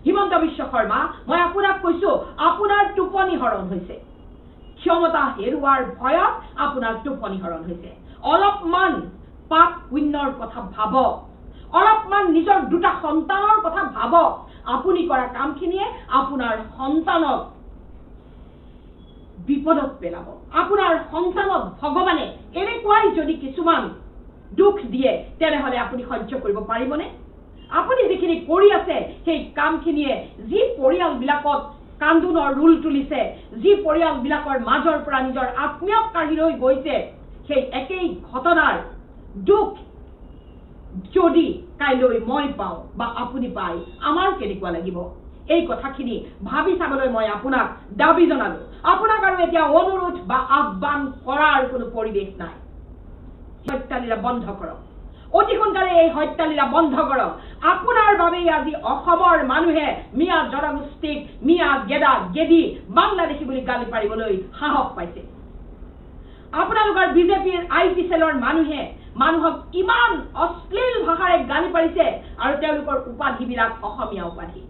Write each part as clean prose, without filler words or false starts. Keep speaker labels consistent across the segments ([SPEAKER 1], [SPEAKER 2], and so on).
[SPEAKER 1] হিমন্ত বিশ্ব শৰ্মা মই আপোনাক কৈছো আপোনাৰ টোপনি হৰণ হৈছে ক্ষমতা হেৰুৱাৰ ভয়ত আপোনাৰ টোপনি হৰণ হৈছে অলপমান পাপ পুণ্যৰ কথা ভাবক অলপমান নিজৰ দুটা সন্তানৰ কথা ভাবক আপুনি কৰা কামখিনিয়ে আপোনাৰ সন্তানক বিপদত পেলাব আপোনাৰ সন্তানক ভগৱানে এনেকুৱাই যদি কিছুমান দুখ দিয়ে তেনেহলে আপুনি সহ্য কৰিব পাৰিবনে আপুনি যিখিনি কৰি আছে সেই কামখিনিয়ে যি পৰিয়ালবিলাকত কান্দুনৰ ৰুল তুলিছে যি পৰিয়ালবিলাকৰ মাজৰ পৰা নিজৰ আত্মীয়ক কাঢ়ি লৈ গৈছে সেই একেই ঘটনাৰ দুখ যদি কাইলৈ মই পাওঁ বা আপুনি পায় আমাৰ কেনেকুৱা লাগিব এই কথাখিনি ভাবি চাবলৈ মই আপোনাক দাবী জনালো আপোনাক আৰু এতিয়া অনুৰোধ বা আহ্বান কৰাৰ কোনো পৰিৱেশ নাই হত্যালীলা বন্ধ কৰক অতি সোনকালে এই হত্যালীলা বন্ধ কৰক আপোনাৰ বাবেই আজি অসমৰ মানুহে মিয়া জনগোষ্ঠীক মিয়া গেদা গেদি বাংলাদেশী বুলি গালি পাৰিবলৈ সাহস পাইছে আপোনালোকৰ বিজেপিৰ আইটি সেলৰ মানুহে মানুহক ইমান অশ্লীল ভাষাৰে গালি পাৰিছে আৰু তেওঁলোকৰ উপাধিবিলাক অসমীয়া উপাধি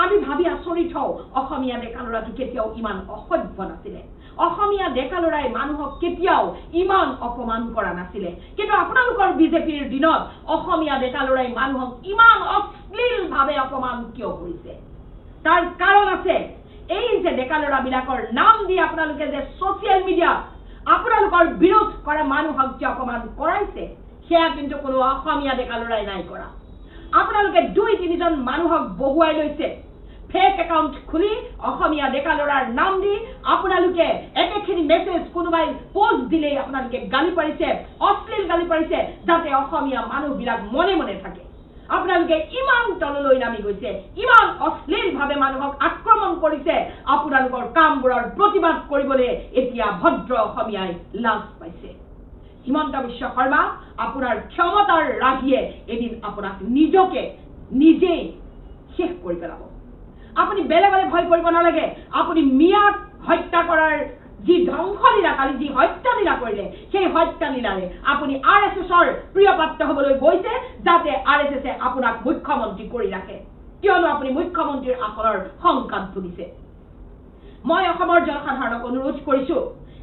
[SPEAKER 1] আমি ভাবি আচৰিত হওঁ অসমীয়া ডেকা ল'ৰাটো কেতিয়াও ইমান অসভ্য নাছিলে অসমীয়া ডেকা ল'ৰাই মানুহক কেতিয়াও ইমান অপমান কৰা নাছিলে কিন্তু আপোনালোকৰ বিজেপিৰ দিনত অসমীয়া ডেকা ল'ৰাই মানুহক ইমান অশ্লীলভাৱে অপমান কিয় কৰিছে তাৰ কাৰণ আছে এই যে ডেকা ল'ৰাবিলাকৰ নাম দি আপোনালোকে যে ছ'চিয়েল মিডিয়াত আপোনালোকৰ বিৰোধ কৰা মানুহক যে অপমান কৰাইছে সেয়া কিন্তু কোনো অসমীয়া ডেকা ল'ৰাই নাই কৰা আপোনালোকে 2-3জন মানুহক বহুৱাই লৈছে ফেক একাউণ্ট খুলি অসমীয়া ডেকা ল'ৰাৰ নাম দি আপোনালোকে একেখিনি মেছেজ কোনোবাই পোষ্ট দিলেই আপোনালোকে গালি পাৰিছে অশ্লীল গালি পাৰিছে যাতে অসমীয়া মানুহবিলাক মনে মনে থাকে আপোনালোকে ইমান তললৈ নামি গৈছে ইমান অশ্লীলভাৱে মানুহক আক্ৰমণ কৰিছে আপোনালোকৰ কামবোৰৰ প্ৰতিবাদ কৰিবলৈ এতিয়া ভদ্ৰ অসমীয়াই লাজ পাইছে হিমন্ত বিশ্ব শৰ্মা আপোনাৰ ক্ষমতাৰ ৰাগিয়ে এদিন আপোনাক নিজেই শেষ কৰি পেলাব আপুনি বেলেগলে ভয় কৰিব নালাগে আপুনি মিয়াক হত্যা কৰাৰ যি ধ্বংসলীলা কালি যি হত্যালীলা কৰিলে সেই হত্যালীলাৰে আপুনি RSSৰ প্ৰিয় পাত্ৰ হ'বলৈ গৈছে যাতে RSSে আপোনাক মুখ্যমন্ত্ৰী কৰি ৰাখে কিয়নো আপুনি মুখ্যমন্ত্ৰীৰ আসনৰ সংকাত ভুগিছে মই অসমৰ জনসাধাৰণক অনুৰোধ কৰিছো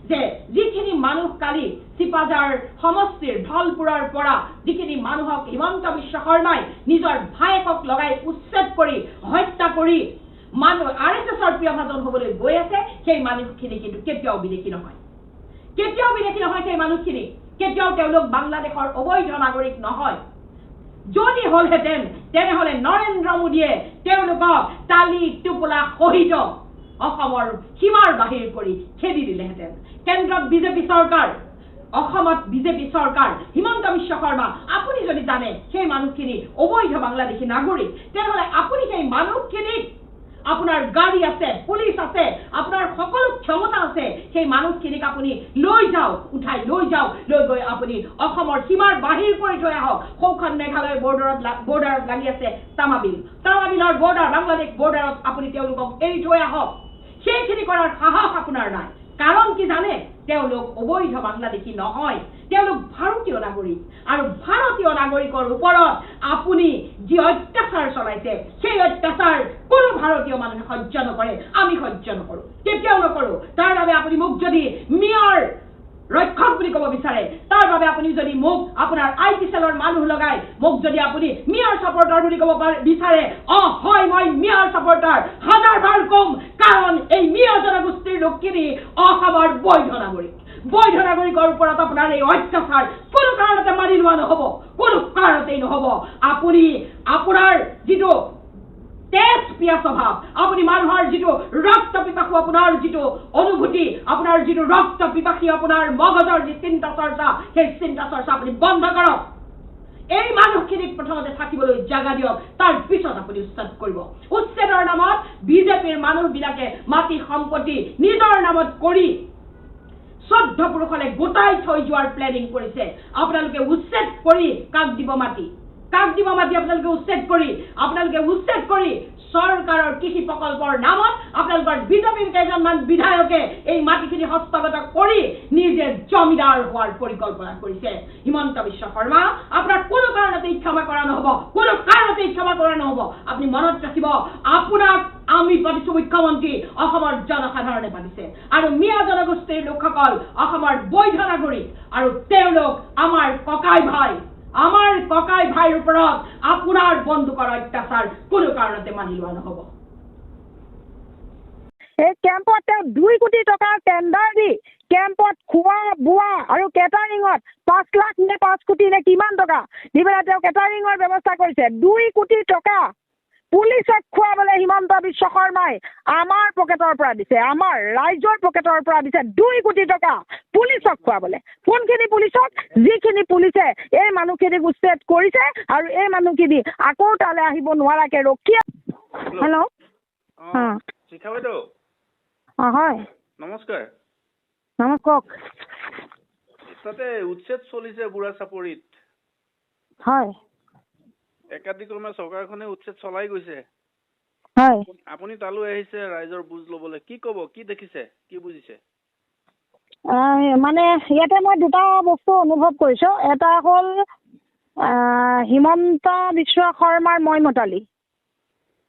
[SPEAKER 1] যে যিখিনি মানুহ কালি চিপাজাৰ সমষ্টিৰ ঢলপুৰৰ পৰা যিখিনি মানুহক হিমন্ত বিশ্ব শৰ্মাই নিজৰ ভায়েকক লগাই উচ্ছেদ কৰি হত্যা কৰি মানুহ RSSৰ প্ৰিয়ভাজন হ'বলৈ গৈ আছে সেই মানুহখিনি কিন্তু কেতিয়াও বিদেশী নহয় সেই মানুহখিনি কেতিয়াও তেওঁলোক বাংলাদেশৰ অবৈধ নাগৰিক নহয় যদি হলহেঁতেন তেনেহলে নৰেন্দ্ৰ মোদীয়ে তেওঁলোকক তালি টোপোলা সহিত অসমৰ সীমাৰ বাহিৰ কৰি খেদি দিলেহেঁতেন কেন্দ্ৰত বিজেপি চৰকাৰ অসমত বিজেপি চৰকাৰ হিমন্ত বিশ্ব শৰ্মা আপুনি যদি জানে সেই মানুহখিনি অবৈধ বাংলাদেশী নাগৰিক তেনেহলে আপুনি সেই মানুহখিনিক আপোনাৰ গাড়ী আছে পুলিচ আছে আপোনাৰ সকলো ক্ষমতা আছে সেই মানুহখিনিক আপুনি লৈ যাওক উঠাই লৈ যাওক লৈ গৈ আপুনি অসমৰ সীমাৰ বাহিৰ কৰি থৈ আহক সৌখন মেঘালয় বৰ্ডাৰত লাগি আছে তামাবিলৰ বৰ্ডাৰ বাংলাদেশ বৰ্ডাৰত আপুনি তেওঁলোকক এৰি থৈ আহক সেইখিনি কৰাৰ সাহস আপোনাৰ নাই কাৰণ কি জানে তেওঁলোক অবৈধ বাংলাদেশী নহয় তেওঁলোক ভাৰতীয় নাগৰিক আৰু ভাৰতীয় নাগৰিকৰ ওপৰত আপুনি যি অত্যাচাৰ চলাইছে সেই অত্যাচাৰ কোনো ভাৰতীয় মানুহে সহ্য নকৰে আমি সহ্য নকৰো কেতিয়াও নকৰো তাৰ বাবে আপুনি মোক যদি মিয়াৰ ৰক্ষক বুলি ক'ব বিচাৰে তাৰ বাবে আপুনি যদি মোক আপোনাৰ আইটি সেলৰ মানুহ লগাই মোক যদি আপুনি মিয়াৰ সাপোৰ্টাৰ বুলি ক'ব বিচাৰে হয় মই মিয়াৰ সাপোৰ্টাৰ হাজাৰবাৰ কম কাৰণ এই মিয়া জনগোষ্ঠীৰ লোকখিনি অসমৰ বৈধ নাগৰিকৰ ওপৰত আপোনাৰ এই অত্যাচাৰ কোনো কাৰণতে মানি লোৱা নহ'ব কোনো কাৰণতেই নহ'ব আপুনি আপোনাৰ যিটো তেজ পিয়া স্বভাৱ আপুনি মানুহৰ যিটো ৰক্ত পিপাসু আপোনাৰ যিটো অনুভূতি আপোনাৰ যিটো ৰক্ত পিপাসী আপোনাৰ মগজৰ যি চিন্তা চৰ্চা সেই চিন্তা চৰ্চা আপুনি বন্ধ কৰক এই মানুহখিনিক প্ৰথমতে থাকিবলৈ জাগা দিয়ক তাৰ পিছত আপুনি উচ্ছেদ কৰিব উচ্ছেদৰ নামত বিজেপিৰ মানুহবিলাকে মাটি সম্পত্তি নিজৰ নামত কৰি 14 পুৰুষলে গোটাই থৈ যোৱাৰ প্লেনিং কৰিছে আপোনালোকে উচ্ছেদ কৰি কাক দিব মাটি আপোনালোকে উচ্ছেদ কৰি চৰকাৰৰ কৃষি প্ৰকল্পৰ নামত আপোনালোকৰ বিজেপিৰ কেইজনমান বিধায়কে এই মাটিখিনি হস্তগত কৰি নিজে জমিদাৰ হোৱাৰ পৰিকল্পনা কৰিছে। হিমন্ত বিশ্ব শৰ্মা, আপোনাক কোনো কাৰণতেই ক্ষমা কৰা নহ'ব, কোনো কাৰণতেই ক্ষমা কৰা নহ'ব। আপুনি মনত ৰাখিব, আপোনাক আমি পাতিছো মুখ্যমন্ত্ৰী, অসমৰ জনসাধাৰণে পাতিছে, আৰু মিয়া জনগোষ্ঠীৰ লোকসকল অসমৰ বৈধ নাগৰিক, আৰু তেওঁলোক আমাৰ ককাই ভাই। আমাৰ ককাই ভাইৰ ওপৰত আপোনাৰ বন্দুকৰ অত্যাচাৰ কোনো কাৰণতে মানি লোৱা নহ'ব।
[SPEAKER 2] এই কেম্পত 2 কোটি টকাৰ টেণ্ডাৰ দি কেম্পত খোৱা বোৱা আৰু কেটাৰিঙত 5 লাখ নে 5 কোটি নে কিমান টকা দি পেলাই তেওঁ কেটাৰিঙৰ ব্যৱস্থা কৰিছে। 2 কোটি টকা পুলিচক খুৱাবলৈ হিমন্ত বিশ্ব শৰ্মাই আমাৰ পকেটৰ পৰা দিছে, আমাৰ ৰাইজৰ পকেটৰ পৰা দিছে 2 কোটি টকা পুলিচক খুৱাবলৈ। কোনখিনি পুলিচক? যিখিনি পুলিচে এই মানুহখিনিক উচ্ছেদ কৰিছে আৰু এই মানুহখিনি আকৌ তালৈ আহিব নোৱাৰাকে ৰখি। হেল্ল',
[SPEAKER 3] শিখা বাইদেউ।
[SPEAKER 2] হয়,
[SPEAKER 3] নমস্কাৰ।
[SPEAKER 2] কওক।
[SPEAKER 3] তাতে উচ্ছেদ চলিছে বুঢ়া চাপৰিত।
[SPEAKER 2] হয়,
[SPEAKER 3] একাধিক্ৰমে চৰকাৰখনে উচ্ছেদ চলাই গৈছে।
[SPEAKER 2] হয়,
[SPEAKER 3] আপুনি তালৈ আহিছে ৰাইজৰ বুজ ল'বলৈ, কি ক'ব? কি দেখিছে, কি বুজিছে?
[SPEAKER 2] মানে ইয়াতে মই 2টা বস্তু অনুভৱ কৰিছোঁ। এটা হ'ল হিমন্ত বিশ্ব শৰ্মাৰ মইমতালি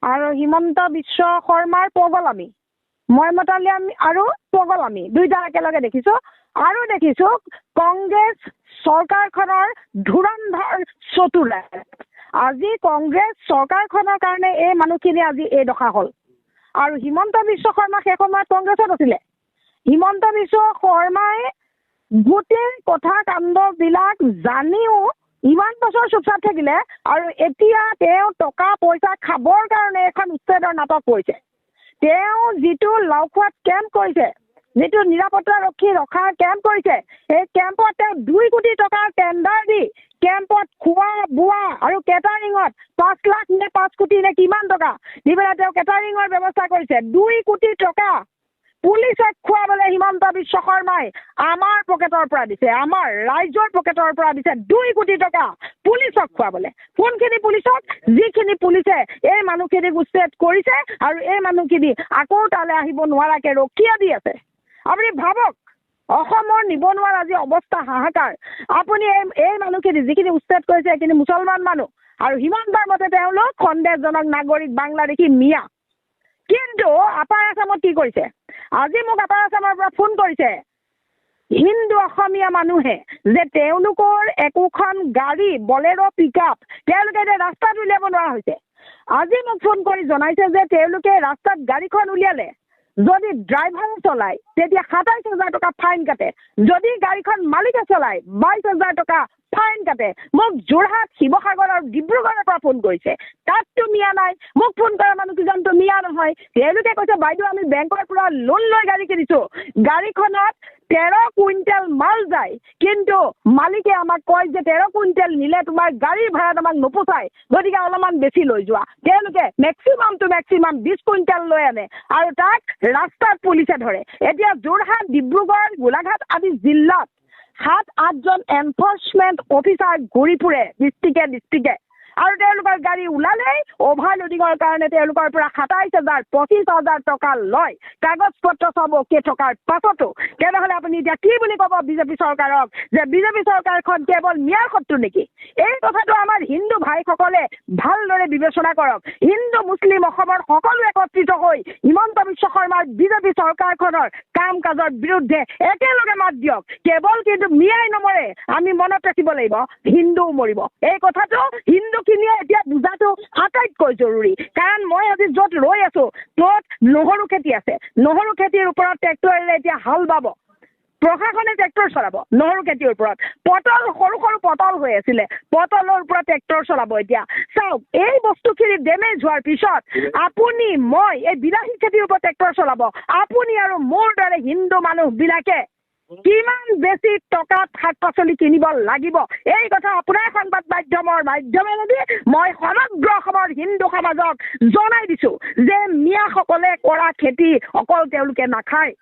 [SPEAKER 2] আৰু হিমন্ত বিশ্ব শৰ্মাৰ পগলামি। মইমতালি আমি আৰু পগলামি 2টা একেলগে দেখিছোঁ। আৰু দেখিছোঁ কংগ্ৰেছ চৰকাৰখনৰ ধুৰন্ধৰ চতুৰাই। আজি কংগ্ৰেছ চৰকাৰখনৰ কাৰণে এই মানুহখিনি আজি এই দশা হ'ল। আৰু হিমন্ত বিশ্ব শৰ্মা সেই সময়ত কংগ্ৰেছত আছিলে। হিমন্ত বিশ্ব শৰ্মাই গোটেই কথা কাণ্ডবিলাক জানিও ইমান বছৰ চুপচাপ থাকিলে, আৰু এতিয়া তেওঁ টকা পইচা খাবৰ কাৰণে এখন উচ্ছেদৰ নাটক কৰিছে। তেওঁ যিটো লাওখোৱাত কেম্প কৰিছে, যিটো নিৰাপত্তাৰক্ষী ৰখা কেম্প কৰিছে, সেই কেম্পত তেওঁ 2 কোটি টকাৰ টেণ্ডাৰ দি কেম্পত খোৱা বোৱা আৰু কেটাৰিঙত 5 লাখ নে 5 কোটি নে কিমান টকা দি পেলাই তেওঁ কেটাৰিঙৰ ব্যৱস্থা কৰিছে। 2 কোটি টকা পুলিচক খুৱাবলৈ হিমন্ত বিশ্ব শৰ্মাই আমাৰ পকেটৰ পৰা দিছে, আমাৰ ৰাইজৰ পকেটৰ পৰা দিছে 2 কোটি টকা পুলিচক খুৱাবলৈ। কোনখিনি পুলিচক? যিখিনি পুলিচে এই মানুহখিনিক উচ্ছেদ কৰিছে আৰু এই মানুহখিনি আকৌ তালৈ আহিব নোৱাৰাকে ৰখিয়া দি আছে। আপুনি ভাবক, অসমৰ নিবনুৱাৰ আজি অৱস্থা হাহাকাৰ। আপুনি এই মানুহখিনি যিখিনি উচ্ছেদ কৰিছে সেইখিনি মুছলমান মানুহ, আৰু হিমন্তৰ মতে তেওঁলোক সন্দেহজনক নাগৰিক বাংলাদেশী মিয়া। কিন্তু আপাৰ আছামত কি কৰিছে? আজি মোক আপাৰ আছামৰ পৰা ফোন কৰিছে হিন্দু অসমীয়া মানুহে যে তেওঁলোকৰ একোখন গাড়ী বলেৰো পিকআপ তেওঁলোকে এতিয়া ৰাস্তাত উলিয়াব নোৱাৰা হৈছে। আজি মোক ফোন কৰি জনাইছে যে তেওঁলোকে ৰাস্তাত গাড়ীখন উলিয়ালে, যদি ড্ৰাইভাৰে চলায় তেতিয়া 27,000 টকা ফাইন কাটে, যদি গাড়ীখন মালিকে চলায় 22,000 টকা ফাইন কাটে। মোক যোৰহাট, শিৱসাগৰ আৰু ডিব্ৰুগড়ৰ পৰা ফোন কৰিছে। তাততো মিয়া নাই। মোক ফোন কৰা মানুহকেইজনতো মিয়া নহয়। তেওঁলোকে কৈছে, বাইদেউ আমি বেংকৰ পৰা লোন লৈ গাড়ী কিনিছোঁ, গাড়ীখনত 13 কুইণ্টেল মাল যায়, কিন্তু মালিকে আমাক কয় যে 13 কুইণ্টেল নিলে তোমাৰ গাড়ীৰ ভাড়াত আমাক নোপোচায়, গতিকে অলপমান বেছি লৈ যোৱা। তেওঁলোকে মেক্সিমাম 20 কুইণ্টেল লৈ আনে আৰু তাক ৰাস্তাত পুলিচে ধৰে। এতিয়া যোৰহাট, ডিব্ৰুগড়, গোলাঘাট আদি জিলাত 7-8জন এনফৰ্চমেণ্ট অফিচাৰ ঘূৰি ফুৰে ডিষ্ট্ৰিক্টে, আৰু তেওঁলোকৰ গাড়ী ওলালেই অভাৰলোডিঙৰ কাৰণে তেওঁলোকৰ পৰা 27,000, 25,000 টকা লয়, কাগজ পত্ৰ চব অকে থকাৰ পাছতো। তেনেহ'লে আপুনি এতিয়া কি বুলি ক'ব বিজেপি চৰকাৰক, যে বিজেপি চৰকাৰখন কেৱল মিয়াৰ শত্ৰু নেকি? এই কথাটো আমাৰ হিন্দু ভাইসকলে ভালদৰে বিবেচনা কৰক। হিন্দু মুছলিম অসমৰ সকলো একত্ৰিত হৈ হিমন্ত বিশ্ব শৰ্মাৰ বিজেপি চৰকাৰখনৰ কাম কাজৰ বিৰুদ্ধে একেলগে মাত দিয়ক। কেৱল কিন্তু মিয়াই নমৰে, আমি মনত ৰাখিব লাগিব হিন্দুও মৰিব। এই কথাটো হিন্দুখিনিয়ে এতিয়া বুজাটো আটাইতকৈ জৰুৰী। কাৰণ মই আজি য'ত ৰৈ আছোঁ ত'ত নহৰু খেতি আছে। নহৰু খেতিৰ ওপৰত ট্ৰেক্টৰেৰে এতিয়া হাল বাব, প্ৰশাসনে ট্ৰেক্টৰ চলাব। নহৰু খেতিৰ ওপৰত পটল, সৰু সৰু পটল হৈ আছিলে, পটলৰ ওপৰত ট্ৰেক্টৰ চলাব। এতিয়া চাওক, এই বস্তুখিনি ডেমেজ হোৱাৰ পিছত আপুনি মই এই বিলাহী খেতিৰ ওপৰত ট্ৰেক্টৰ চলাব। আপুনি আৰু মোৰ দৰে হিন্দু মানুহবিলাকে কিমান বেছি টকাত শাক পাচলি কিনিব লাগিব, এই কথা আপোনাৰ সংবাদ মাধ্যমেদি মই সমগ্ৰ অসমৰ হিন্দু সমাজক জনাই দিছোঁ যে মিয়াসকলে কৰা খেতি অকল তেওঁলোকে নাখায়,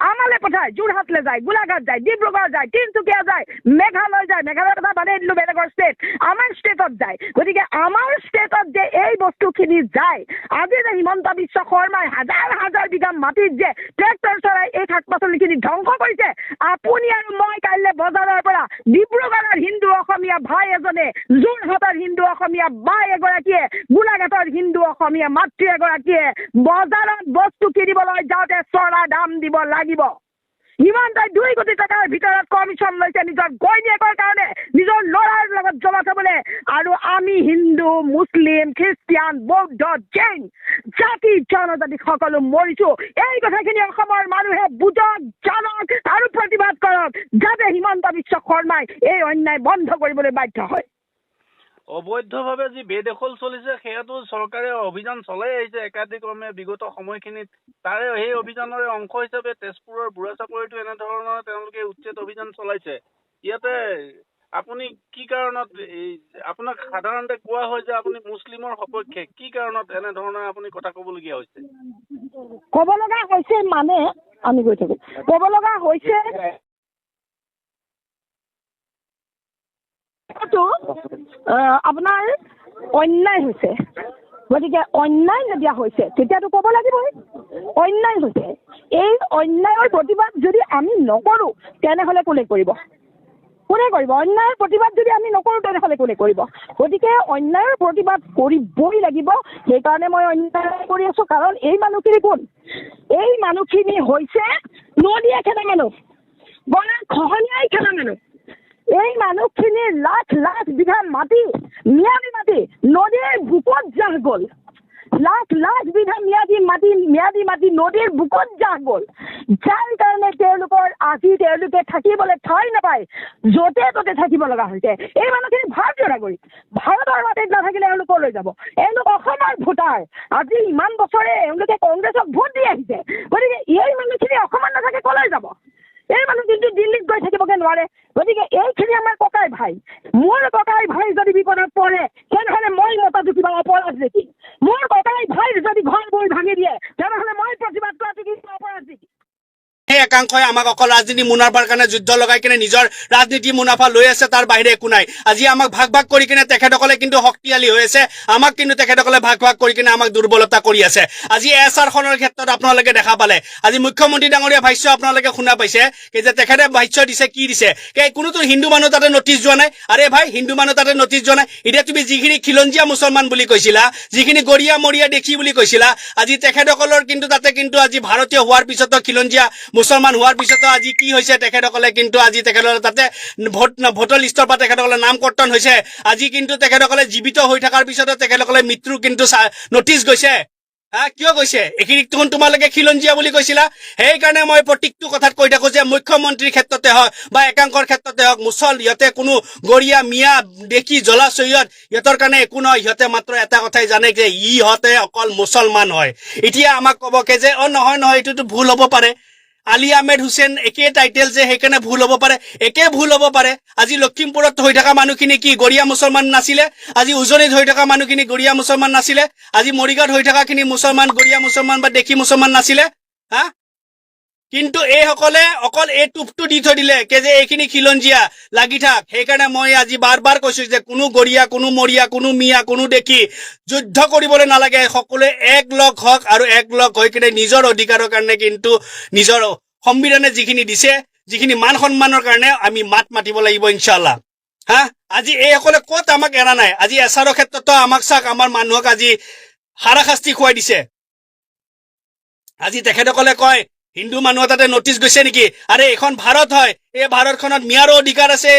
[SPEAKER 2] আমালে পঠায়, যোৰহাটলৈ যায়, গোলাঘাট যায়, ডিব্ৰুগড় যায়, তিনচুকীয়া যায়, মেঘালয় যায়, মেঘালয়ৰ কথা বাদেই দিলোঁ, বেলেগৰ ষ্টেট, আমাৰ ষ্টেটত যায়। গতিকে আমাৰ ষ্টেটত যে এই বস্তুখিনি যায়, আজি যে হিমন্ত বিশ্ব শৰ্মাই হাজাৰ হাজাৰ বিঘা মাটিত যে ট্ৰেক্টৰ চলাই এই শাক পাচলিখিনি ধ্বংস কৰিছে, আপুনি আৰু মই কাইলৈ বজাৰৰ পৰা ডিব্ৰুগড়ৰ হিন্দু অসমীয়া ভাই এজনে, যোৰহাটৰ হিন্দু অসমীয়া বাই এগৰাকীয়ে, গোলাঘাটৰ হিন্দু অসমীয়া মাতৃ এগৰাকীয়ে বজাৰত বস্তু কিনিবলৈ যাওঁতে চৰা দাম দিব লাগিব। হিমন্তই 2 কোটি টকাৰ ভিতৰত কমিশ্যন লৈছে নিজৰ ঘৈণীয়েকৰ কাৰণে, নিজৰ ল'ৰাৰ লগত জমা থবলৈ। আৰু আমি হিন্দু, মুছলিম, খ্ৰীষ্টিয়ান, বৌদ্ধ, জৈন জাতি জনজাতি সকলো মৰিছোঁ। এই কথাখিনি অসমৰ মানুহে বুজক, জানক আৰু প্ৰতিবাদ কৰক, যাতে হিমন্ত বিশ্ব শৰ্মাই এই অন্যায় বন্ধ কৰিবলৈ বাধ্য হয়।
[SPEAKER 3] অবৈধভাৱে যি বেদখল চলিছে সেয়াটো চৰকাৰে অভিযান চলাই আহিছে একাধিক্ৰমে বিগত সময়খিনিত। তাৰে সেই অভিযানৰে অংশ হিচাপে তেজপুৰৰ বুঢ়া চাপৰিটো এনেধৰণৰ তেওঁলোকে উচ্ছেদ অভিযান চলাইছে। ইয়াতে আপুনি কি কাৰণত আপোনাক সাধাৰণতে কোৱা হয় যে আপুনি মুছলিমৰ সপক্ষে, কি কাৰণত এনেধৰণৰ আপুনি কথা ক'বলগীয়া হৈছে?
[SPEAKER 2] ক'ব লগা হৈছে মানে আমি গৈ থাকোঁ, ক'ব লগা হৈছে আপোনাৰ অন্যায় হৈছে। গতিকে অন্যায় যেতিয়া হৈছে তেতিয়াতো ক'ব লাগিবই অন্যায় হৈছে। এই অন্যায়ৰ প্ৰতিবাদ যদি আমি নকৰোঁ তেনেহ'লে কোনে কৰিব? কোনে কৰিব? অন্যায়ৰ প্ৰতিবাদ যদি আমি নকৰোঁ তেনেহ'লে কোনে কৰিব? গতিকে অন্যায়ৰ প্ৰতিবাদ কৰিবই লাগিব। সেইকাৰণে মই অন্যায় কৰি আছোঁ। কাৰণ এই মানুহখিনি কোন? এই মানুহখিনি হৈছে নদীয়ে খেদা মানুহ, গৰা খহনীয়াই খেদা মানুহ। এই মানুহখিনিৰ লাখ লাখ বিঘা মাটি, ম্যাদী মাটি নদীৰ বুকুত জাহ গ'ল। লাখ লাখ বিঘা ম্যাদী মাটি নদীৰ বুকুত জাহ গ'ল। যাৰ কাৰণে তেওঁলোকে থাকিবলৈ ঠাই নাপায়, য'তে ত'তে থাকিব লগা হৈছে। এই মানুহখিনি ভাৰতীয় নাগৰিক, ভাৰতৰ মাটিত নাথাকিলে এওঁলোকলৈ যাব। এওঁলোক অসমৰ ভোটাৰ। আজি ইমান বছৰে এওঁলোকে কংগ্ৰেছক ভোট দি আহিছে। গতিকে এই মানুহখিনি অসমত নাথাকে ক'লৈ যাব? এই মানুহ কিন্তু দিল্লীত গৈ থাকিবগৈ নোৱাৰে। গতিকে এইখিনি আমাৰ ককাই ভাই। মোৰ ককাই ভাই যদি বিপদত পৰে তেনেহ'লে মই মতাটো কিবা অপৰাধ নেকি? মোৰ ককাই ভাইৰ যদি ঘৰবোৰ ভাঙি দিয়ে তেনেহ'লে মই প্ৰতিবাদ কৰাটো কি অপৰাধ নেকি?
[SPEAKER 4] সেই একাংশই আমাক অকল ৰাজনীতি মুনাফাৰ কাৰণে যুদ্ধ লগাই কিনে নিজৰ ৰাজনীতি মুনাফা লৈ আছে, তাৰ বাহিৰে একো নাই। আজি আমাক ভাগ ভাগ কৰি কিনে তেখেতসকলে কিন্তু শক্তিশালী হৈ আছে, আমাক কিন্তু তেখেতসকলে ভাগ ভাগ কৰি কিনে আমাক দুৰ্বলতা কৰি আছে। আজি এছআৰখনৰ ক্ষেত্ৰত আপোনালোকে দেখা পালে, আজি মুখ্যমন্ত্ৰী ডাঙৰীয়া ভাষ্য আপোনালোকে শুনা পাইছে যে তেখেতে ভাষ্য দিছে, কি দিছে? কোনোতো হিন্দু মানুহ তাতে নটিচ যোৱা নাই। আৰে ভাই, হিন্দু মানুহ তাতে নটিচ যোৱা নাই। এতিয়া তুমি যিখিনি খিলঞ্জীয়া মুছলমান বুলি কৈছিলা, যিখিনি গৰিয়া মৰিয়া দেখি বুলি কৈছিলা, আজি তেখেতসকলৰ কিন্তু তাতে কিন্তু আজি ভাৰতীয় হোৱাৰ পিছতো খিলঞ্জীয়া মুছলমান হোৱাৰ পিছতো আজি কি হৈছে? তেখেতসকলে কিন্তু আজি তেখেতসকলে তাতে ভোটৰ লিষ্টৰ পৰা তেখেতসকলে নাম কৰ্তন হৈছে। আজি কিন্তু তেখেতসকলে জীৱিত হৈ থকাৰ পিছতো তেখেতসকলে মৃত্যু কিন্তু নটিচ গৈছে। কিয় গৈছে? এইখিনিক দেখোন তোমালোকে খিলঞ্জীয়া বুলি কৈছিলা। সেইকাৰণে মই প্ৰত্যেকটো কথাত কৈ থাকো যে মুখ্যমন্ত্ৰীৰ ক্ষেত্ৰতে হওক বা একাংশৰ ক্ষেত্ৰতে হওক, ইহঁতে কোনো গৰিয়া মিয়া দেখি জ্বলা চৈয়দ ইহঁতৰ কাৰণে একো নহয়। ইহঁতে মাত্ৰ এটা কথাই জানে যে ইহঁতে অকল মুছলমান হয়। এতিয়া আমাক ক'বকে যে নহয় এইটোতো ভুল হ'ব পাৰে। আলী আহমেদ হুছেইন একে টাইটেল যে, সেইকাৰণে ভুল হ'ব পাৰে। একে ভুল হ'ব পাৰে। আজি লখিমপুৰত হৈ থকা মানুহখিনি কি গৰিয়া মুছলমান নাছিলে? আজি উজনিত হৈ থকা মানুহখিনি গৰিয়া মুছলমান নাছিলে? আজি মৰিগাঁৱত হৈ থকাখিনি মুছলমান, গৰিয়া মুছলমান বা দেখি মুছলমান নাছিলে? কিন্তু এইসকলে অকল এই টুপটো দি থৈ দিলে যে এইখিনি খিলঞ্জীয়া লাগি থাক। সেইকাৰণে মই আজি বাৰ বাৰ কৈছো যে কোনো গৰিয়া, কোনো মৰিয়া, কোনো মিয়া, কোনো দেখি যুদ্ধ কৰিবলৈ নালাগে। সকলোৱে একলগ হওক আৰু একলগ হৈ কিনে নিজৰ অধিকাৰৰ কাৰণে কিন্তু নিজৰ সংবিধানে যিখিনি দিছে, যিখিনি মান সন্মানৰ কাৰণে আমি মাত মাতিব লাগিব ইনশাআল্লাহ। আজি এইসকলে ক'ত আমাক এৰা নাই। আজি এছাৰৰ ক্ষেত্ৰতো আমাক চাক, আমাৰ মানুহক আজি হাৰাশাস্তি খুৱাই দিছে। আজি তেখেতসকলে কয় হিন্দু মানুহ তাতে নটিচ গৈছে নেকি? আৰে এইখন ভাৰত হয়। এই ভাৰতখনত মিয়াৰো অধিকাৰ আছে,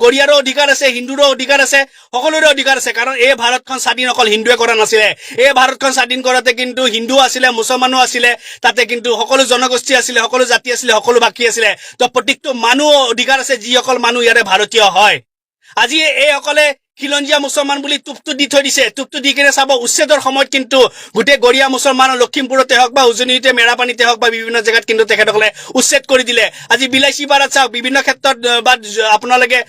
[SPEAKER 4] গৰিয়াৰো অধিকাৰ আছে, হিন্দুৰো অধিকাৰ আছে, সকলোৰে অধিকাৰ আছে। কাৰণ এই ভাৰতখন স্বাধীন অকল হিন্দুৱে কৰা নাছিলে। এই ভাৰতখন স্বাধীন কৰাতে কিন্তু হিন্দু আছিলে, মুছলমানো আছিলে, তাতে কিন্তু সকলো জনগোষ্ঠী আছিলে, সকলো জাতি আছিলে, সকলো ভাষী আছিলে। তো প্ৰত্যেকটো মানুহ অধিকাৰ আছে, যিসকল মানুহ ইয়াৰে ভাৰতীয় হয়। আজি এইসকলে খিলঞ্জীয়া মুছলমান বুলি টুপটো দি থৈ দিছে টুপটো দি কিনে চাব উচ্ছেদৰ সময়ত কিন্তু গোটেই গৰীয়া মুছলমান লখিমপুৰতে হওক বা উজনিতে মেৰাপানীতে হওক বা বিভিন্ন জেগাত কিন্তু তেখেতসকলে উচ্ছেদ কৰি দিলে আজি বিলাচী পাৰাত চাওক বিভিন্ন ক্ষেত্ৰত বা আপোনালোকে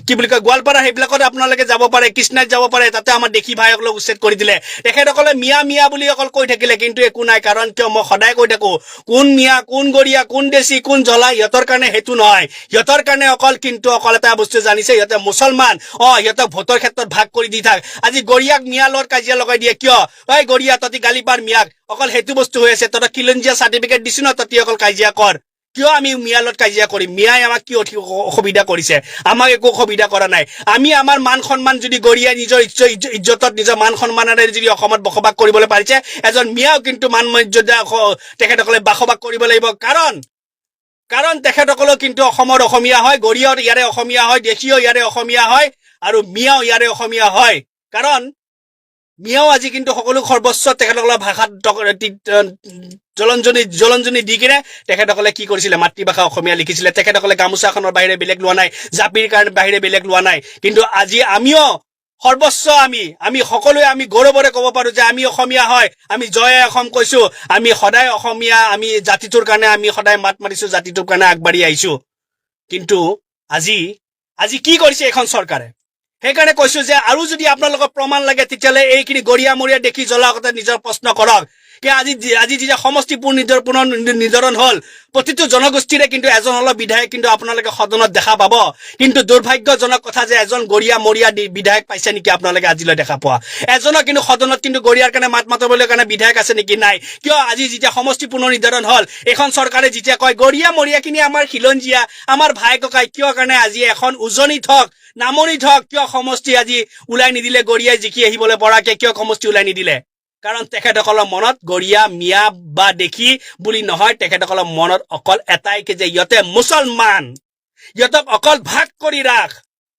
[SPEAKER 4] কি বুলি কয় গোৱালপাৰা সেইবিলাকত আপোনালোকে যাব পাৰে কৃষ্ণাত যাব পাৰে তাতে আমাৰ দেখি ভাইসকলক উচ্ছেদ কৰি দিলে তেখেতসকলে মিয়া মিয়া বুলি অকল কৈ থাকিলে কিন্তু একো নাই কাৰণ কিয় মই সদায় কৈ থাকো কোন মিয়া কোন গৰীয়া কোন দেশী কোন জ্বলা ইহঁতৰ কাৰণে সেইটো নহয় ইহঁতৰ কাৰণে অকল এটা বস্তু জানিছে ইহঁতে মুছলমান ইহঁতক ভোটৰ ক্ষেত্ৰত ভাগ কৰি দি থাক আজি গৰীয়াক মিয়া লগত কাজিয়া লগাই দিয়ে কিয় ঐ গৰীয়া ততি গালি পাৰ মিয়াক অকল সেইটো বস্তু হৈ আছে তহঁতক খিলঞ্জীয়া চাৰ্টিফিকেট দিছো ন ততি অকল কাজিয়া কৰ কিয় আমি মিয়াৰ লগত কাজিয়া কৰিম মিয়াই আমাক কি অসুবিধা কৰিছে আমাক একো অসুবিধা কৰা নাই আমি আমাৰ মান সন্মান যদি গৰীয়াই নিজৰ ইজ্জতত নিজৰ মান সন্মানেৰে যদি অসমত বসবাস কৰিবলৈ পাৰিছে এজন মিয়াও কিন্তু মান মৰ্যাদা তেখেতসকলে বসবাস কৰিব লাগিব কাৰণ তেখেতসকলেও কিন্তু অসমৰ অসমীয়া হয় গৰীয়াও ইয়াৰে অসমীয়া হয় দেশীয় ইয়াৰে অসমীয়া হয় আৰু মিয়াও ইয়াৰে অসমীয়া হয় কাৰণ মিয়াও আজি কিন্তু সকলো সৰ্বোচ্চ তেখেতসকলৰ ভাষাত জলঞ্জনী দি কিনে তেখেতসকলে কি কৰিছিলে মাতৃভাষা অসমীয়া লিখিছিলে তেখেতসকলে গামোচাখনৰ বাহিৰে বেলেগ লোৱা নাই জাপিৰ কাৰণে বাহিৰে বেলেগ লোৱা নাই কিন্তু আজি আমিও সৰ্বোচ্চ আমি সকলোৱে আমি গৌৰৱৰে ক'ব পাৰো যে আমি অসমীয়া হয় আমি জয় অসম কৈছো আমি সদায় অসমীয়া আমি জাতিটোৰ কাৰণে আমি সদায় মাত মাৰিছো জাতিটোৰ কাৰণে আগবাঢ়ি আহিছো কিন্তু আজি কি কৰিছে এখন চৰকাৰে সেইকাৰণে কৈছো যে আৰু যদি আপোনালোকৰ প্ৰমাণ লাগে তেতিয়াহ'লে এইখিনি গৰীয়া মৰীয়া দেখি জ্বলা কথা নিজৰ প্ৰশ্ন কৰক কি আজি যেতিয়া সমষ্টিপুৰ নিৰ্ধাৰণ হল প্ৰতিটো জনগোষ্ঠীৰে কিন্তু এজন হল বিধায়ক কিন্তু আপোনালোকে সদনত দেখা পাব কিন্তু দুৰ্ভাগ্যজনক কথা যে এজন গৰীয়া মৰীয়া বিধায়ক পাইছে নেকি আপোনালোকে আজিলৈ দেখা পোৱা এজনৰ কিন্তু সদনত কিন্তু গৰীয়াৰ কাৰণে মাত মাতিবলৈ কাৰণে বিধায়ক আছে নেকি নাই কিয় আজি যেতিয়া সমষ্টিপুৰ নিৰ্ধাৰণ হল এখন চৰকাৰে যেতিয়া কয় গৰীয়া মৰীয়াখিনি আমাৰ খিলঞ্জীয়া আমাৰ ভাই ককাই কিয় কাৰণে আজি এখন উজনিত হওক নামনিত হওক কিয় সমষ্টি আজি ওলাই নিদিলে গৰীয়াই জিকি আহিবলৈ পৰাকে কিয় সমষ্টি ওলাই নিদিলে কাৰণ তেখেতসকলৰ মনত গৰীয়া মিয়া বা দেখি বুলি নহয় তেখেতসকলৰ মনত অকল এটাই যে ইহঁতে মুছলমান ইহঁতক অকল ভাগ কৰি ৰাখ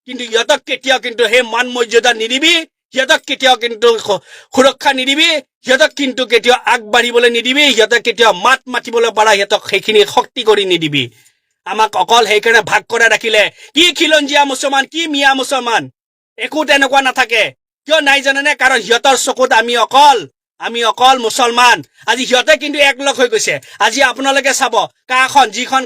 [SPEAKER 4] কিন্তু ইহঁতক কেতিয়াও কিন্তু সেই মান মৰ্যাদা নিদিবি সিহঁতক কেতিয়াও কিন্তু সুৰক্ষা নিদিবি সিহঁতক কিন্তু কেতিয়াও আগবাঢ়িবলৈ নিদিবি সিহঁতক কেতিয়াও মাত মাতিবলৈ পাৰা সিহঁতক সেইখিনি শক্তি কৰি নিদিবি আমাক অকল সেইকাৰণে ভাগ কৰে ৰাখিলে কি খিলঞ্জীয়া মুছলমান কি মিয়া মুছলমান একো তেনেকুৱা নাথাকে কিয় নাই জানেনে কাৰণ সিহঁতৰ চকুত আমি অকল মুছলমান আজি সিহঁতে কিন্তু একলগ হৈ গৈছে আজি আপোনালোকে চাব যিখন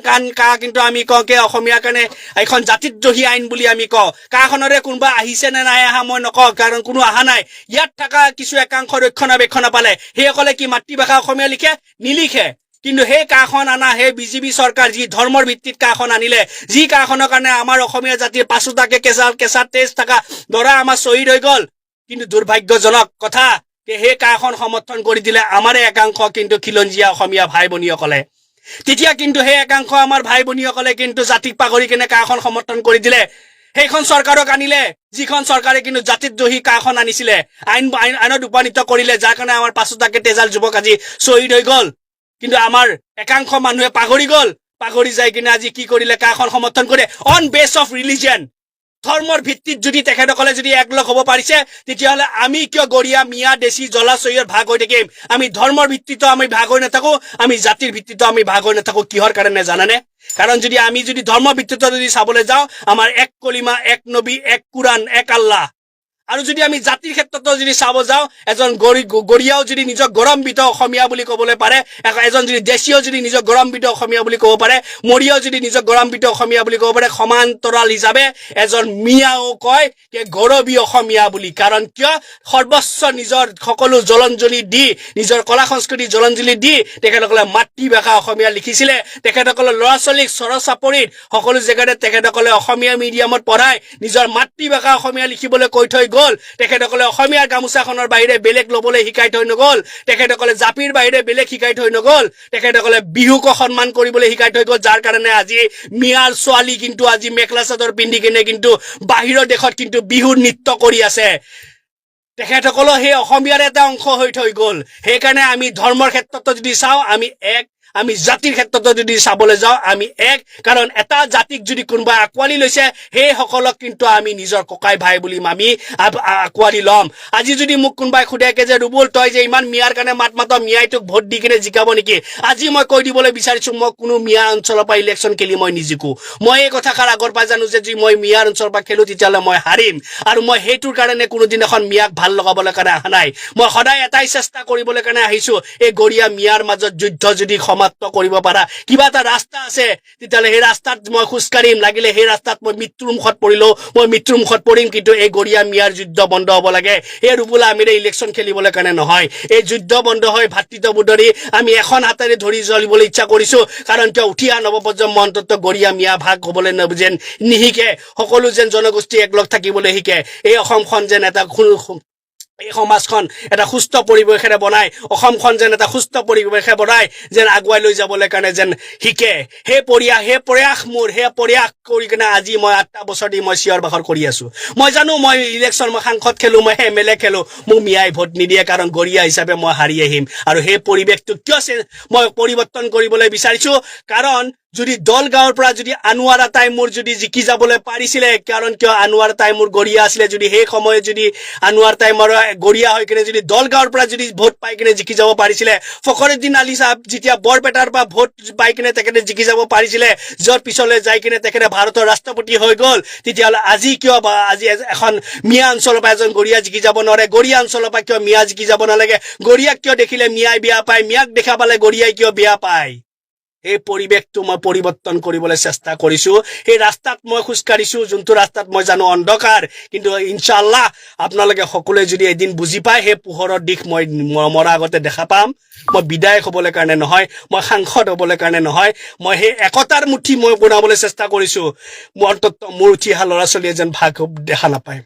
[SPEAKER 4] কিন্তু আমি কওঁ কে অসমীয়াৰ কাৰণে এখন জাতিদ্ৰোহী আইন বুলি আমি কওঁ কাখনৰে কোনোবা আহিছে নে নাই আহা মই নকওঁ কাৰণ কোনো অহা নাই ইয়াত থকা কিছু একাংশ ৰক্ষণাবেক্ষণ পালে সেইসকলে কি মাতৃভাষা অসমীয়া লিখে নিলিখে কিন্তু সেই কাখন আনা সেই বিজেপি চৰকাৰ যি ধৰ্মৰ ভিত্তিত কাখন আনিলে যি কাখনৰ কাৰণে আমাৰ অসমীয়া জাতিৰ পাছুটাকে কেঁচা তেজ থকা দৰা আমাৰ শ্বহীদ হৈ গল কিন্তু দুৰ্ভাগ্যজনক কথা সেই কাখন সমৰ্থন কৰি দিলে আমাৰে একাংশ কিন্তু খিলঞ্জীয়া অসমীয়া ভাই ভনীসকলে তেতিয়া কিন্তু সেই একাংশ আমাৰ ভাই ভনীসকলে কিন্তু জাতিক পাহৰি কেনে কাখন সমৰ্থন কৰি দিলে সেইখন চৰকাৰক আনিলে যিখন চৰকাৰে কিন্তু জাতিদ্ৰোহী কাখন আনিছিলে আইনত উপনীত কৰিলে যাৰ কাৰণে আমাৰ পাছুটাকে তেজাল যুৱক আজি শ্বহীদ হৈ গল কিন্তু আমাৰ একাংশ মানুহে পাহৰি যায় কিনে আজি কি কৰিলে কাখন সমৰ্থন কৰে অন বেছ অফ ৰিলিজন ধৰ্মৰ ভিত্তিত যদি তেখেতসকলে যদি একলগ হ'ব পাৰিছে তেতিয়াহ'লে আমি কিয় গৰীয়া মিয়া দেশী জলাশয়ৰ ভাগ হৈ থাকিম আমি ধৰ্মৰ ভিত্তিতো আমি ভাগ হৈ নাথাকো আমি জাতিৰ ভিত্তিতো আমি ভাগ হৈ নাথাকো কিহৰ কাৰণে জানানে কাৰণ যদি আমি যদি ধৰ্মৰ ভিত্তিত যদি চাবলৈ যাওঁ আমাৰ এক কলিমা এক নবী এক কুৰাণ এক আল্লাহ আৰু যদি আমি জাতিৰ ক্ষেত্ৰত যদি চাব যাওঁ এজন গৰীয়াও যদি নিজক গৌৰৱান্বিত অসমীয়া বুলি ক'বলৈ পাৰে এজন যদি দেশীয় যদি নিজক গৌৰৱান্বিত অসমীয়া বুলি ক'ব পাৰে মৰিয়াও যদি নিজক গৌৰৱান্বিত অসমীয়া বুলি ক'ব পাৰে সমান্তৰাল হিচাপে এজন মিয়াও কয় যে গৌৰৱী অসমীয়া বুলি কাৰণ কিয় সৰ্বোচ্চ নিজৰ সকলো জলঞ্জলি দি নিজৰ কলা সংস্কৃতি জলঞ্জলি দি তেখেতসকলে মাতৃভাষা অসমীয়া লিখিছিলে তেখেতসকলে ল'ৰা ছোৱালীক চৰচাপৰিত সকলো জেগাতে তেখেতসকলে অসমীয়া মিডিয়ামত পঢ়াই নিজৰ মাতৃভাষা অসমীয়া লিখিবলৈ কৈ থৈ গল তেখেতসকলে অসমীয়া গামোচাখনৰ বাহিৰে বেলেগ ল'বলৈ শিকাই থৈ নগল তেখেতসকলে জাপিৰ বাহিৰে বেলেগ শিকাই থৈ নগল তেখেতসকলে বিহুক সন্মান কৰিবলৈ শিকাই থৈ গল যাৰ কাৰণে আজি মিয়াৰ ছোৱালী কিন্তু আজি মেখেলা চাদৰ পিন্ধি কিনে কিন্তু বাহিৰৰ দেশত কিন্তু বিহুৰ নৃত্য কৰি আছে তেখেতসকলৰ সেই অসমীয়াৰ এটা অংশ হৈ থৈ গল সেইকাৰণে আমি ধৰ্মৰ ক্ষেত্ৰত যদি চাওঁ আমি এক আমি জাতিৰ ক্ষেত্ৰত যদি চাবলৈ যাওঁ আমি এক, কাৰণ এটা জাতিক যদি কোনোবাই আঁকোৱালি লৈছে সেই সকলক কিন্তু আমি নিজৰ ককাই ভাই বুলি আমি আঁকোৱালি ল'ম। আজি যদি মোক কোনোবাই সোধেকে যে ৰুবুল তই যে ইমান মিয়াৰ কাৰণে মাত মিয়াই তোক ভোট দি কিনে জিকাব নেকি, আজি মই কৈ দিবলৈ বিচাৰিছো মই কোনো মিয়া অঞ্চলৰ পৰা ইলেকশ্যন খেলি মই নিজিকো। মই এই কথাষাৰ আগৰ পৰা জানো যে যদি মই মিয়াৰ অঞ্চলৰ পৰা খেলো তেতিয়াহ'লে মই হাৰিম, আৰু মই সেইটোৰ কাৰণে কোনোদিন এখন মিয়াক ভাল লগাবলৈ কাৰণে অহা নাই। মই সদায় এটাই চেষ্টা কৰিবলৈ কাৰণে আহিছো, এই গৰীয়া মিয়াৰ মাজত যুদ্ধ যদি সমাপ্ত কৰিব পাৰা কিবা এটা ৰাস্তা আছে তেতিয়াহ'লে সেই ৰাস্তাত মই খোজকাঢ়িম, লাগিলে সেই ৰাস্তাত মই মৃত্যুৰ মুখত পৰিলেও মই মৃত্যুৰ মুখত পৰিম, কিন্তু এই গৰীয়া মিয়াৰ যুদ্ধ বন্ধ হ'ব লাগে। এই ৰুবুল আমিৰে ইলেকশ্যন খেলিবলৈ কাৰণে নহয়, এই যুদ্ধ বন্ধ হৈ ভাতৃত্ববোধৰি আমি এখন হাতেৰে ধৰি জ্বলিবলৈ ইচ্ছা কৰিছো। কাৰণ কিয় উঠি অহা নৱপ্ৰজন্ম অন্তত গৰীয়া মিয়া ভাগ হ'বলৈ যেন নিশিকে, সকলো যেন জনগোষ্ঠী একলগ থাকিবলৈ শিকে, এই অসমখন যেন এটা এই সমাজখন এটা সুস্থ পৰিৱেশেৰে বনাই, অসমখন যেন এটা সুস্থ পৰিৱেশে বনাই যেন আগুৱাই লৈ যাবলৈ কাৰণে যেন শিকে, সেই প্ৰয়াস কৰি কিনে আজি মই 8টা বছৰ দি মই চিঞৰ বাখৰ কৰি আছো। মই জানো মই ইলেকশ্যন মই সাংসদ খেলো, মই MLA খেলো, মোক মিয়াই ভোট নিদিয়ে, কাৰণ গৰীয়া হিচাপে মই হাৰি আহিম। আৰু সেই পৰিৱেশটো কিয় মই পৰিৱৰ্তন কৰিবলৈ বিচাৰিছো, কাৰণ যদি দলগাঁৱৰ পৰা যদি আনোৱাৰা তাইমুৰ যদি জিকি যাবলৈ পাৰিছিলে, কাৰণ কিয় আনোৱাৰা তাইমুৰ গৰীয়া আছিলে, যদি সেই সময়ত যদি আনোৱাৰ তাইমৰ গৰীয়া হৈ কিনে যদি দলগাঁৱৰ পৰা যদি ভোট পাই কিনে জিকি যাব পাৰিছিলে, ফখৰুদ্দিন আলী সাহেব যেতিয়া বৰপেটাৰ পৰা ভোট পাই কিনে তেখেতে জিকি যাব পাৰিছিলে, য'ৰ পিছলৈ যাই কিনে তেখেতে ভাৰতৰ ৰাষ্ট্ৰপতি হৈ গ'ল, তেতিয়াহ'লে আজি কিয় আজি এখন মিয়া অঞ্চলৰ পৰা এজন গৰীয়া জিকি যাব নোৱাৰে, গৰীয়া অঞ্চলৰ পৰা কিয় মিয়া জিকি যাব নালাগে, গৰীয়াক কিয় দেখিলে মিয়াই বেয়া পায়, মিয়াক দেখা পালে গৰীয়াই কিয় বেয়া পায়। এই পৰিৱেশটো মই পৰিৱৰ্তন কৰিবলৈ চেষ্টা কৰিছো। সেই ৰাস্তাত মই খোজকাঢ়িছো, যোনটো ৰাস্তাত মই জানো অন্ধকাৰ, কিন্তু ইনশাআল্লাহ আপোনালোকে সকলোৱে যদি এদিন বুজি পায় সেই পোহৰৰ দিশ মই মৰাৰ আগতে দেখা পাম। মই বিধায়ক হ'বলৈ কাৰণে নহয়, মই সাংসদ হ'বলৈ কাৰণে নহয়, মই সেই একতাৰ মুঠি মই বনাবলৈ চেষ্টা কৰিছো। মোৰ অন্তত মোৰ উঠি অহা ল'ৰা ছোৱালীয়ে যেন ভাগ দেখা নাপায়।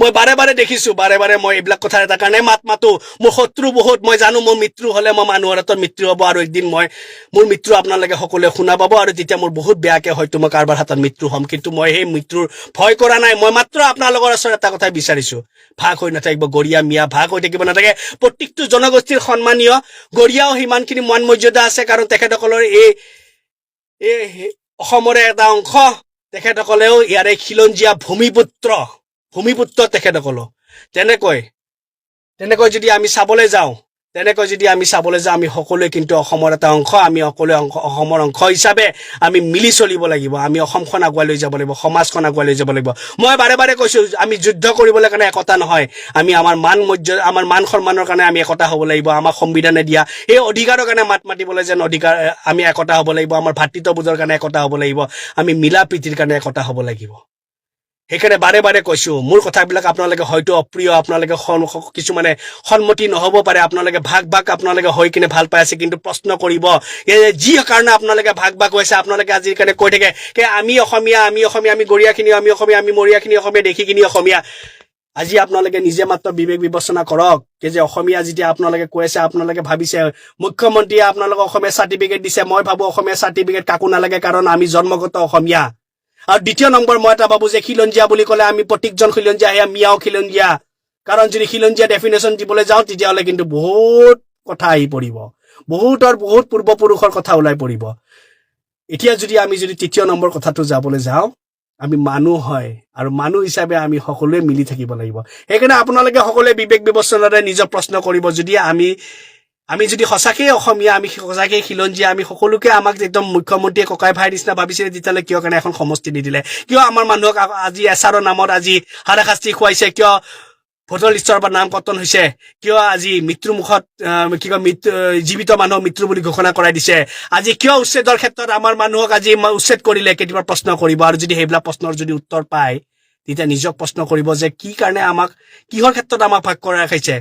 [SPEAKER 4] মই বাৰে বাৰে দেখিছো, বাৰে বাৰে মই এইবিলাক কথা এটা কাৰণে মাতো। মোৰ শত্ৰু বহুত, মই জানো মোৰ মৃত্যু হলে মই মানুহৰ হাতত মৃত্যু হ'ব, আৰু একদিন মই মোৰ মৃত্যু আপোনালোকে সকলোৱে শুনা পাব, আৰু তেতিয়া মোৰ বহুত বেয়াকে হয়তো মই কাৰোবাৰ হাতত মৃত্যু হ'ম, কিন্তু মই সেই মৃত্যুৰ ভয় কৰা নাই। মই মাত্ৰ আপোনালোকৰ ওচৰত এটা কথাই বিচাৰিছো, ভাগ হৈ নাথাকিব, গৰীয়া মিয়া ভাগ হৈ থাকিব নাথাকে। প্ৰত্যেকটো জনগোষ্ঠীৰ সন্মানীয়, গৰীয়াও সিমানখিনি মান মৰ্যাদা আছে, কাৰণ তেখেতসকলৰ এই অসমৰে এটা অংশ, তেখেতসকলেও ইয়াৰে খিলঞ্জীয়া ভূমিপুত্ৰ তেখেতসকলো। তেনেকৈ যদি আমি চাবলৈ যাওঁ আমি সকলোৱে কিন্তু অসমৰ এটা অংশ, আমি সকলোৱে অসমৰ অংশ হিচাপে আমি মিলি চলিব লাগিব, আমি অসমখন আগুৱাই লৈ যাব লাগিব, সমাজখন আগুৱাই লৈ যাব লাগিব। মই বাৰে বাৰে কৈছো, আমি যুদ্ধ কৰিবলৈ কাৰণে একতা নহয়, আমি আমাৰ মান মৰ্যাদা, আমাৰ মান সন্মানৰ কাৰণে আমি একতা হ'ব লাগিব। আমাৰ সংবিধানে দিয়া এই অধিকাৰৰ কাৰণে মাত মাতিবলৈ যেন অধিকাৰ, আমি একতা হ'ব লাগিব। আমাৰ ভাতৃত্ববোধৰ কাৰণে একতা হ'ব লাগিব, আমি মিলা প্ৰীতিৰ কাৰণে একতা হ'ব লাগিব। সেইকাৰণে বাৰে বাৰে কৈছো, মোৰ কথাবিলাক আপোনালোকে হয়তো অপ্ৰিয়, আপোনালোকে কিছুমানে সন্মতি নহ'ব পাৰে, আপোনালোকে ভাগ আপোনালোকে হৈ কিনে ভাল পাই আছে, কিন্তু প্ৰশ্ন কৰিব যি কাৰণে আপোনালোকে ভাগ হৈছে। আপোনালোকে আজিৰ কাৰণে কৈ থাকে আমি অসমীয়া, আমি গৰীয়াখিনি আমি অসমীয়া, আমি মৰিয়াখিনি অসমীয়া, দেশীখিনি অসমীয়া। আজি আপোনালোকে নিজে মাত্ৰ বিবেক বিবেচনা কৰক, যে অসমীয়া যেতিয়া আপোনালোকে কৈ আছে, আপোনালোকে ভাবিছে মুখ্যমন্ত্ৰীয়ে আপোনালোকক অসমীয়া চাৰ্টিফিকেট দিছে। মই ভাবো অসমীয়া চাৰ্টিফিকেট কাকো নালাগে, কাৰণ আমি জন্মগত অসমীয়া। আৰু দ্বিতীয় নম্বৰ মই এটা ভাবো যে খিলঞ্জীয়া বুলি ক'লে আমি প্ৰত্যেকজন খিলঞ্জীয়া, সেয়া মিয়াও খিলঞ্জীয়া। কাৰণ যদি খিলঞ্জীয়া ডেফিনেশ্যন দিবলৈ যাওঁ তেতিয়াহ'লে কিন্তু বহুত কথা আহি পৰিব, বহুত পূৰ্বপুৰুষৰ কথা ওলাই পৰিব। এতিয়া আমি যদি তৃতীয় নম্বৰ কথাটো যাবলৈ যাওঁ, আমি মানুহ হয়, আৰু মানুহ হিচাপে আমি সকলোৱে মিলি থাকিব লাগিব। সেইকাৰণে আপোনালোকে সকলোৱে বিবেক বিবেচনাৰে নিজক প্ৰশ্ন কৰিব, যদি আমি যদি সঁচাকেই অসমীয়া, আমি সঁচাকেই খিলঞ্জীয়া, আমি সকলোকে আমাক একদম মুখ্যমন্ত্ৰীয়ে ককাই ভাই নিচিনা ভাবিছিলে, তেতিয়াহ'লে কিয় কাৰণে এখন সমষ্টি নিদিলে? কিয় আমাৰ মানুহক আজি এছাৰৰ নামত আজি হাৰাশাস্তি খুৱাইছে? কিয় ভোটৰ লিষ্টৰ পৰা নাম কৰ্তন হৈছে? কিয় আজি মৃত্যুৰ মুখত জীৱিত মানুহক মৃত্যু বুলি ঘোষণা কৰাই দিছে? আজি কিয় উচ্ছেদৰ ক্ষেত্ৰত আমাৰ মানুহক আজি উচ্ছেদ কৰিলে? কেতিয়াবা প্ৰশ্ন কৰিব, আৰু যদি সেইবিলাক প্ৰশ্নৰ যদি উত্তৰ পায় তেতিয়া নিজক প্ৰশ্ন কৰিব যে কি কাৰণে কিহৰ ক্ষেত্ৰত আমাক ভাগ কৰা ৰাখিছে।